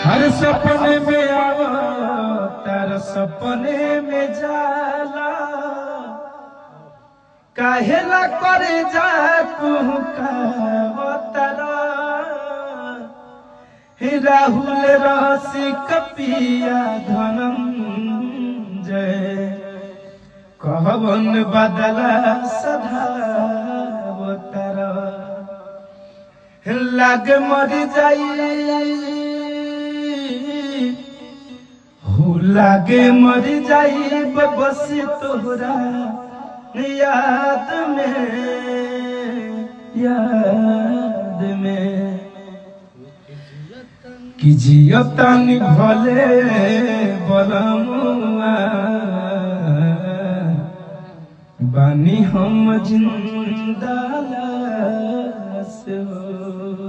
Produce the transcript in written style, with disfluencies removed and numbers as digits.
हर सपने में आवा तार सपने में जाला काहेला करे जा तू कावतरा हे राहुल रसिक पिया धनंजय कहवन बदला सधावतरा लाग मर जाई लागे मर जाई बस तोहरा याद में कि जियतानी भले बलमुआ बानी हम जिंदा लाश हो।